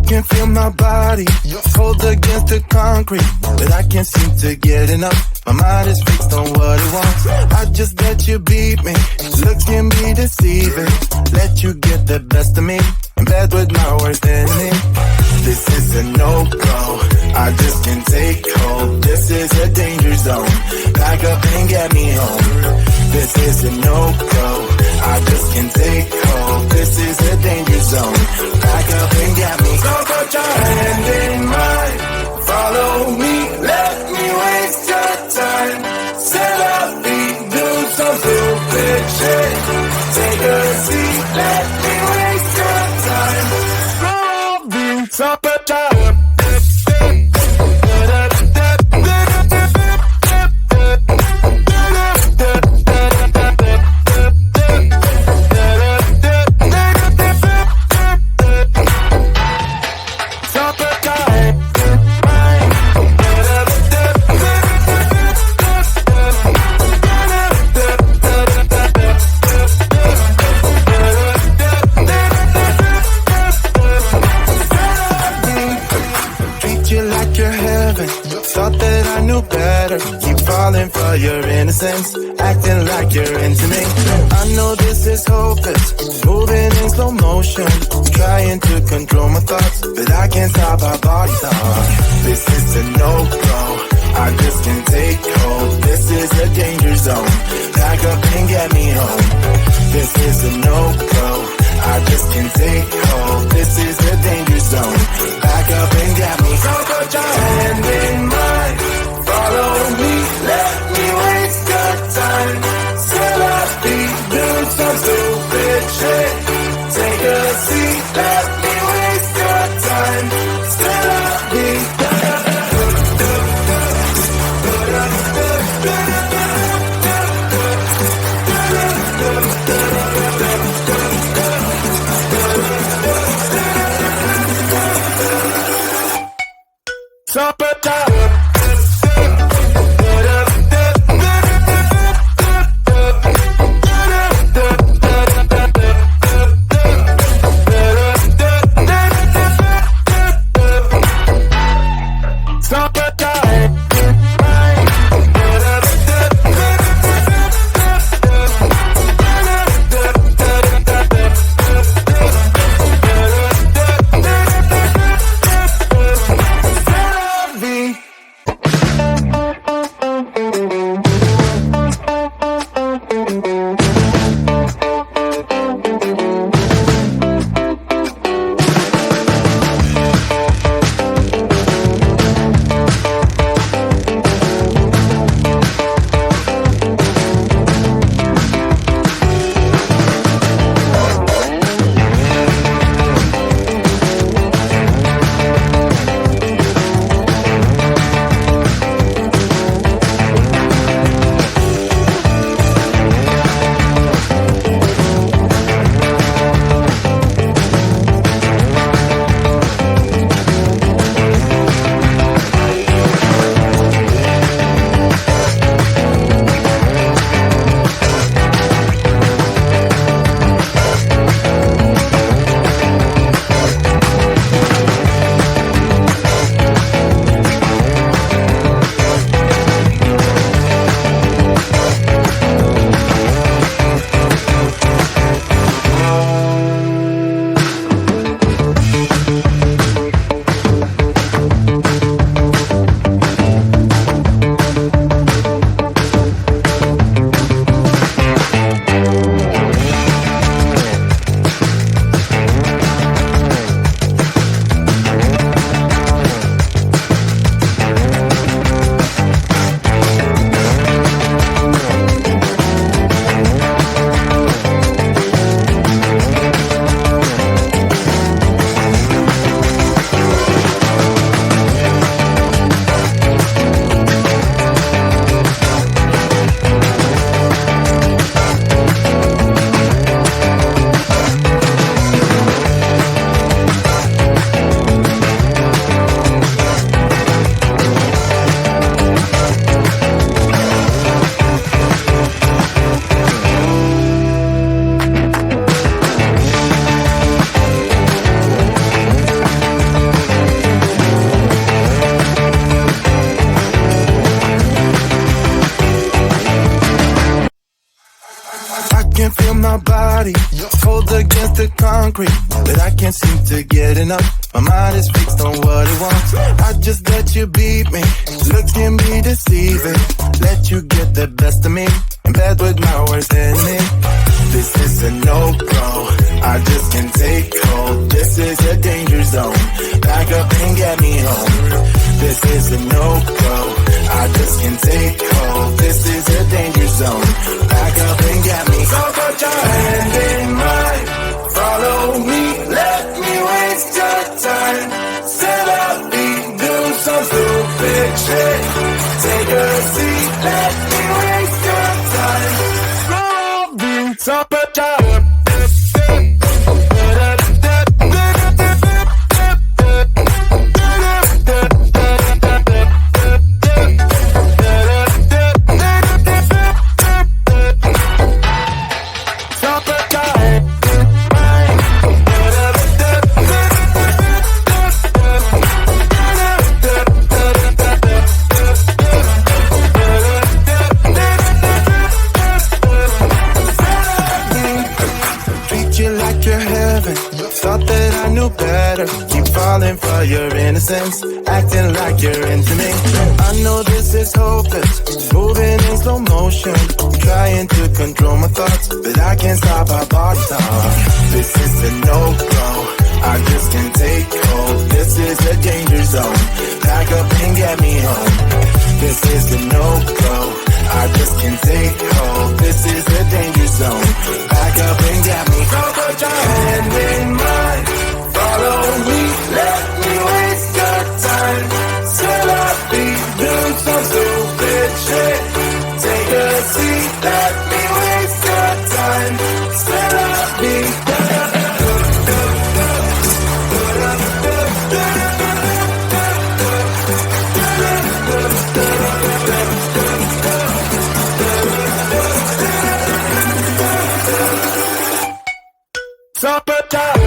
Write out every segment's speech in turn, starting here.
Can feel my body cold against the concrete, but I can't seem to get enough. My mind is fixed on what it wants. I just let you beat me. Looks can be deceiving. Let you get the best of me. In bed with my worst enemy. This is a no-go. I just can't take hold. This is a danger zone. Back up and get me home. This is a no-go. I just can't take hold. This is a danger zone. Back up and get me. So put your hand in mine. Follow me. Let me waste your time. Set up feet. Do some stupid shit. Take a seat. Let me waste your time. So put your for your innocence, acting like you're into me. I know this is hopeless, moving in slow motion, trying to control my thoughts, but I can't stop our body talk. This is a no-go, I just can't take hold. This is a danger zone, back up and get me home. This is a no-go, I just can't take hold. This is a danger zone, back up and get me. So put your hand in mine. Follow me, let me waste your time. Set up feet, do some stupid shit. Take a seat, let me waste your time. Set up feet. my body, hold against the concrete, but I can't seem to get enough. My mind is fixed on what it wants. I just let you beat me, looks can be deceiving. Let you get the best of me, in bed with my worst enemy. This is a no-go, I just can't take hold. This is a danger zone, back up and get me home. This is a no-go, I just can't take hold. This is a danger zone, back up and get me. So put your hand in mine, follow me, let me waste your time. Set up, do some stupid shit. Take a seat, let me waste your time. So put your for your innocence, acting like you're into me. I know this is hopeless, moving in slow motion, trying to control my thoughts, but I can't stop our body talk. This is a no-go, I just can't take hold. This is a danger zone, back up and get me home. This is a no-go, I just can't take hold. This is a danger zone, back up and get me. So put your hand in mine, follow me, let me waste your time. Till I do some stupid shit. Take a seat, let me waste your time. Till I supper time.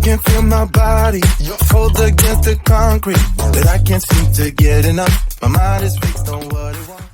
can feel my body fold against the concrete, but I can't seem to get enough. My mind is fixed on what it wants.